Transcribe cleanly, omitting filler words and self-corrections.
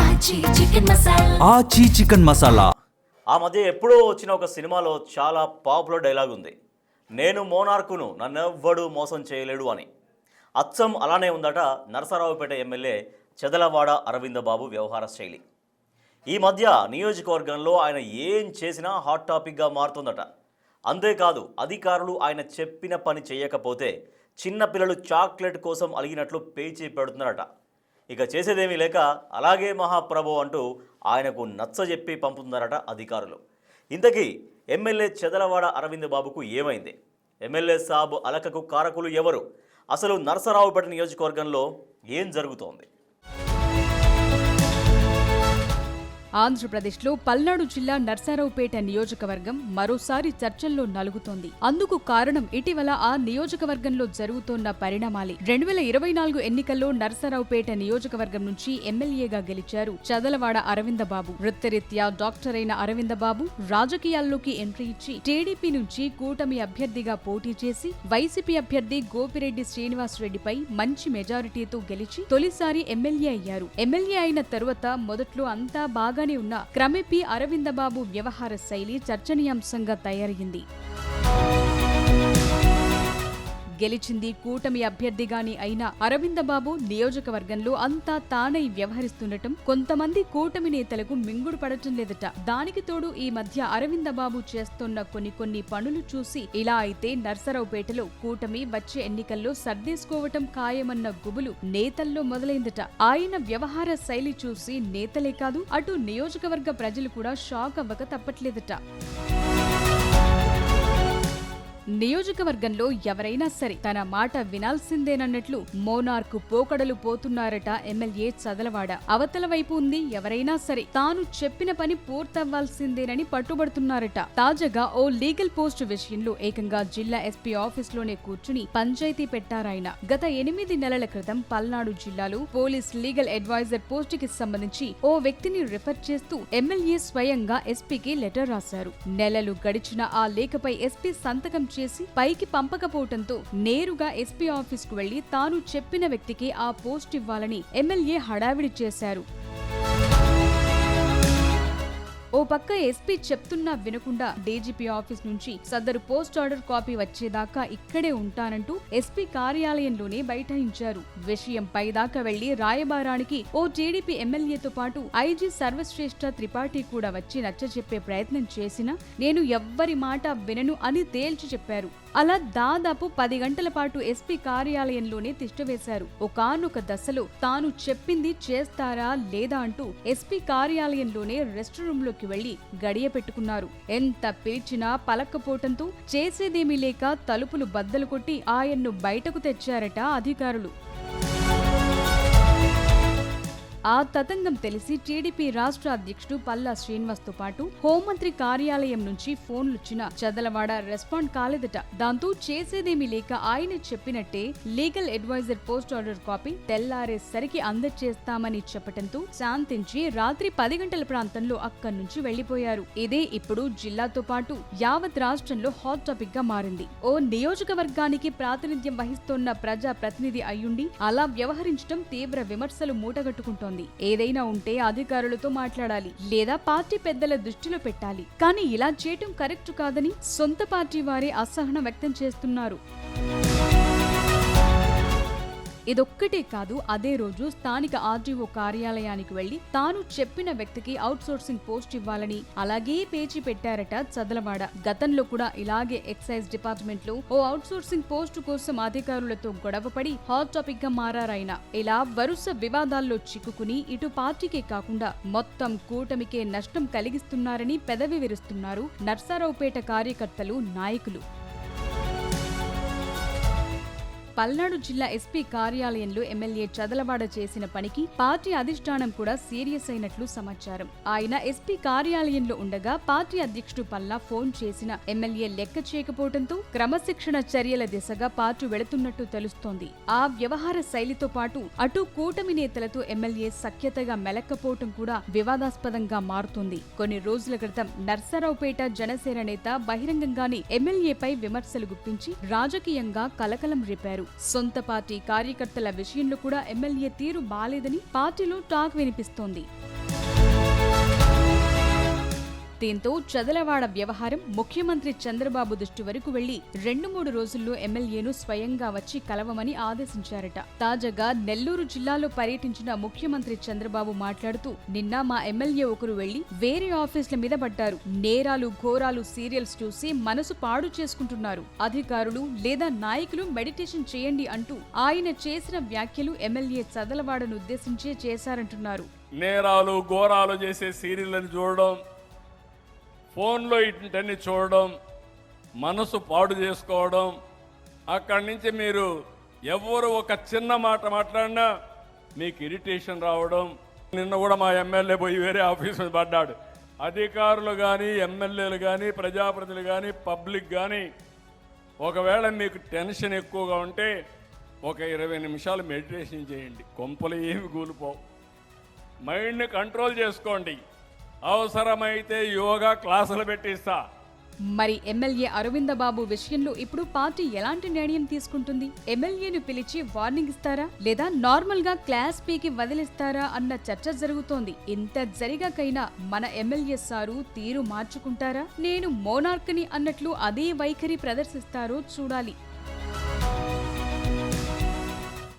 ఆచి చికెన్ మసాలా. ఆ మధ్య ఎప్పుడో వచ్చిన ఒక సినిమాలో చాలా పాపులర్ డైలాగ్ ఉంది, నేను మోనార్కును నన్నెవ్వడు మోసం చేయలేడు అని. అచ్చం అలానే ఉందట నరసరావుపేట ఎమ్మెల్యే చెదలవాడ అరవింద బాబు వ్యవహార శైలి. ఈ మధ్య నియోజకవర్గంలో ఆయన ఏం చేసినా హాట్ టాపిక్గా మారుతుందట. అంతేకాదు, అధికారులు ఆయన చెప్పిన పని చేయకపోతే చిన్నపిల్లలు చాక్లెట్ కోసం అలిగినట్లు పేచీ పెడుతున్నారట. ఇక చేసేదేమీ లేక అలాగే మహాప్రభు అంటూ ఆయనకు నచ్చజెప్పి పంపుతున్నారట అధికారులు. ఇంతకీ ఎమ్మెల్యే చెదలవాడ అరవింద్ బాబుకు ఏమైంది? ఎమ్మెల్యే సాబ్ అలకకు కారకులు ఎవరు? అసలు నరసరావుపేట నియోజకవర్గంలో ఏం జరుగుతోంది? ఆంధ్రప్రదేశ్లో పల్నాడు జిల్లా నర్సారావుపేట నియోజకవర్గం మరోసారి చర్చల్లో నలుగుతోంది. అందుకు కారణం ఇటీవల ఆ నియోజకవర్గంలో జరుగుతోన్న పరిణామాలే. 2024 ఎన్నికల్లో నర్సారావుపేట నియోజకవర్గం నుంచి ఎమ్మెల్యేగా గెలిచారు చదలవాడ అరవింద బాబు. వృత్తిరీత్యా డాక్టర్ అయిన అరవింద బాబు రాజకీయాల్లోకి ఎంట్రీ ఇచ్చి టీడీపీ నుంచి కూటమి అభ్యర్థిగా పోటీ చేసి వైసీపీ అభ్యర్థి గోపిరెడ్డి శ్రీనివాసరెడ్డిపై మంచి మెజారిటీతో గెలిచి తొలిసారి ఎమ్మెల్యే అయ్యారు. ఎమ్మెల్యే అయిన తరువాత మొదట్లో అంతా బాగా ఉన్న క్రమేపీ అరవిందబాబు వ్యవహార శైలి చర్చనీయాంశంగా తయారయ్యింది. గెలిచింది కూటమి అభ్యర్థిగాని అయిన అరవిందబాబు నియోజకవర్గంలో అంతా తానై వ్యవహరిస్తుండటం కొంతమంది కూటమి నేతలకు మింగుడు పడటం లేదట. దానికి తోడు ఈ మధ్య అరవిందబాబు చేస్తున్న కొన్ని పనులు చూసి ఇలా అయితే నర్సరావుపేటలో కూటమి వచ్చే ఎన్నికల్లో సర్దేసుకోవటం ఖాయమన్న గుబులు నేతల్లో మొదలైందట. ఆయన వ్యవహార శైలి చూసి నేతలే కాదు, అటు నియోజకవర్గ ప్రజలు కూడా షాక్ అవ్వక తప్పట్లేదట. నియోజకవర్గంలో ఎవరైనా సరే తన మాట వినాల్సిందేనన్నట్లు మోనార్కు పోకడలు పోతున్నారట ఎమ్మెల్యే చదలవాడ. అవతల వైపు ఉంది ఎవరైనా సరే తాను చెప్పిన పని పూర్తవ్వాల్సిందేనని పట్టుబడుతున్నారట. తాజాగా ఓ లీగల్ పోస్టు విషయంలో ఏకంగా జిల్లా ఎస్పీ ఆఫీస్లోనే కూర్చుని పంచాయతీ పెట్టారాయన. గత 8 నెలల క్రితం పల్నాడు జిల్లాలో పోలీస్ లీగల్ అడ్వైజర్ పోస్టుకి సంబంధించి ఓ వ్యక్తిని రిఫర్ చేస్తూ ఎమ్మెల్యే స్వయంగా ఎస్పీకి లెటర్ రాశారు. నెలలు గడిచిన ఆ లేఖపై ఎస్పీ సంతకం చేసి పైకి పంపకపోవడంతో నేరుగా ఎస్పీ ఆఫీస్కు వెళ్లి తాను చెప్పిన వ్యక్తికి ఆ పోస్ట్ ఇవ్వాలని ఎమ్మెల్యే హడావిడి చేశారు. ఓ పక్క ఎస్పీ చెప్తున్నా వినకుండా డీజీపీ ఆఫీస్ నుంచి సదరు పోస్ట్ ఆర్డర్ కాపీ వచ్చేదాకా ఇక్కడే ఉంటానంటూ ఎస్పీ కార్యాలయంలోనే బైఠాయించారు. విషయం పైదాకా వెళ్లి రాయబారానికి ఓ టీడీపీ ఎమ్మెల్యేతో పాటు ఐజీ సర్వశ్రేష్ఠ త్రిపాఠి కూడా వచ్చి నచ్చజెప్పే ప్రయత్నం చేసినా నేను ఎవ్వరి మాట వినను అని తేల్చి చెప్పారు. అలా దాదాపు 10 గంటల పాటు ఎస్పీ కార్యాలయంలోనే తిష్టవేశారు. ఒకానొక దశలో తాను చెప్పింది చేస్తారా లేదా అంటూ ఎస్పీ కార్యాలయంలోనే రెస్ట్ రూమ్ లోకి వెళ్లి గడియ పెట్టుకున్నారు. ఎంత పిలిచినా పలక్కపోవటంతో చేసేదేమీ లేక తలుపులు బద్దలు కొట్టి ఆయన్ను బయటకు తెచ్చారట అధికారులు. ఆ తతంగం తెలిసి టీడీపీ రాష్ట్ర అధ్యక్షుడు పల్లా శ్రీనివాస్ తో పాటు హోంమంత్రి కార్యాలయం నుంచి ఫోన్లుచ్చిన చదలవాడ రెస్పాండ్ కాలేదట. దాంతో చేసేదేమీ లేక ఆయన చెప్పినట్టే legal adviser post order copy తెల్లారేసరికి అందచేస్తామని చెప్పటంతో శాంతించి రాత్రి 10 గంటల ప్రాంతంలో అక్కడి నుంచి వెళ్లిపోయారు. ఇదే ఇప్పుడు జిల్లాతో పాటు యావత్ రాష్ట్రంలో హాట్ టాపిక్ గా మారింది. ఓ నియోజకవర్గానికి ప్రాతినిధ్యం వహిస్తోన్న ప్రజా ప్రతినిధి అయ్యుండి అలా వ్యవహరించడం తీవ్ర విమర్శలు మూటగట్టుకుంటోంది. ఏదైనా ఉంటే అధికారులతో మాట్లాడాలి, లేదా పార్టీ పెద్దల దృష్టిలో పెట్టాలి. కానీ ఇలా చేయటం కరెక్ట్ కాదని సొంత పార్టీ వారే అసహనం వ్యక్తం చేస్తున్నారు. ఇదొక్కటే కాదు, అదే రోజు స్థానిక ఆర్డీఓ కార్యాలయానికి వెళ్లి తాను చెప్పిన వ్యక్తికి అవుట్ సోర్సింగ్ పోస్ట్ ఇవ్వాలని అలాగే పేచి పెట్టారట చదలవాడ. గతంలో కూడా ఇలాగే ఎక్సైజ్ డిపార్ట్మెంట్ లో ఓ అవుట్ సోర్సింగ్ పోస్టు కోసం అధికారులతో గొడవపడి హాట్ టాపిక్ గా మారారాయన. ఇలా వరుస వివాదాల్లో చిక్కుకుని ఇటు పార్టీకే కాకుండా మొత్తం కూటమికే నష్టం కలిగిస్తున్నారని పెదవి విరుస్తున్నారు నర్సారావుపేట కార్యకర్తలు, నాయకులు. పల్నాడు జిల్లా ఎస్పీ కార్యాలయంలో ఎమ్మెల్యే చదలవాడ చేసిన పనికి పార్టీ అధిష్టానం కూడా సీరియస్ అయినట్లు సమాచారం. ఆయన ఎస్పీ కార్యాలయంలో ఉండగా పార్టీ అధ్యక్షుడు పల్లా ఫోన్ చేసిన ఎమ్మెల్యే లెక్క చేయకపోవడంతో క్రమశిక్షణ చర్యల దిశగా పార్టీ వెళుతున్నట్టు తెలుస్తోంది. ఆ వ్యవహార శైలితో పాటు అటు కూటమి నేతలతో ఎమ్మెల్యే సఖ్యతగా మెలక్కపోవటం కూడా వివాదాస్పదంగా మారుతోంది. కొన్ని రోజుల క్రితం నర్సరావుపేట జనసేన నేత బహిరంగంగానే ఎమ్మెల్యేపై విమర్శలు గుప్పించి రాజకీయంగా కలకలం రేపారు. చెప్పారు. సొంత పార్టీ కార్యకర్తల విషయంలో కూడా ఎమ్మెల్యే తీరు బాలేదని పార్టీలో టాక్ వినిపిస్తోంది. దీంతో చదలవాడ వ్యవహారం ముఖ్యమంత్రి చంద్రబాబు దృష్టి వరకు వెళ్లి 2-3 రోజుల్లో ఎమ్మెల్యేను స్వయంగా వచ్చి కలవమని ఆదేశించారట. తాజాగా నెల్లూరు జిల్లాలో పర్యటించిన ముఖ్యమంత్రి చంద్రబాబు మాట్లాడుతూ, నిన్న మా ఎమ్మెల్యే ఒకరు వెళ్లి వేరే ఆఫీసుల మీద పడ్డారు. నేరాలు ఘోరాలు సీరియల్స్ చూసి మనసు పాడు చేసుకుంటున్నారు. అధికారులు లేదా నాయకులు మెడిటేషన్ చేయండి అంటూ ఆయన చేసిన వ్యాఖ్యలు ఎమ్మెల్యే చదలవాడను ఉద్దేశించే చేశారంటున్నారు. నేరాలు ఘోరాలు చేసే సీరియల్ని చూడడం, ఫోన్లో ఇంటన్ని చూడడం, మనసు పాడు చేసుకోవడం, అక్కడి నుంచి మీరు ఎవరు ఒక చిన్న మాట మాట్లాడినా మీకు ఇరిటేషన్ రావడం. నిన్న కూడా మా ఎమ్మెల్యే పోయి వేరే ఆఫీస్ మీద పడ్డాడు. అధికారులు కానీ ఎమ్మెల్యేలు కానీ ప్రజాప్రతినిధులు కానీ పబ్లిక్ కానీ ఒకవేళ మీకు టెన్షన్ ఎక్కువగా ఉంటే ఒక 20 నిమిషాలు మెడిటేషన్ చేయండి, కొంపలు ఏమి కూలిపోవు. మైండ్ని కంట్రోల్ చేసుకోండి. అవసరమైతే యోగా క్లాసులు పెట్టిస్తా. మరి ఎమ్మెల్యే అరవిందబాబు విషయంలో ఇప్పుడు పార్టీ ఎలాంటి నిర్ణయం తీసుకుంటుంది? ఎమ్మెల్యేను పిలిచి వార్నింగ్ ఇస్తారా లేదా నార్మల్ గా క్లాస్ పీకి వదిలిస్తారా అన్న చర్చ జరుగుతోంది. ఇంత జరిగాకైనా మన ఎమ్మెల్యే సారు తీరు మార్చుకుంటారా? నేను మోనార్క్ని అన్నట్లు అదే వైఖరి ప్రదర్శిస్తారో చూడాలి.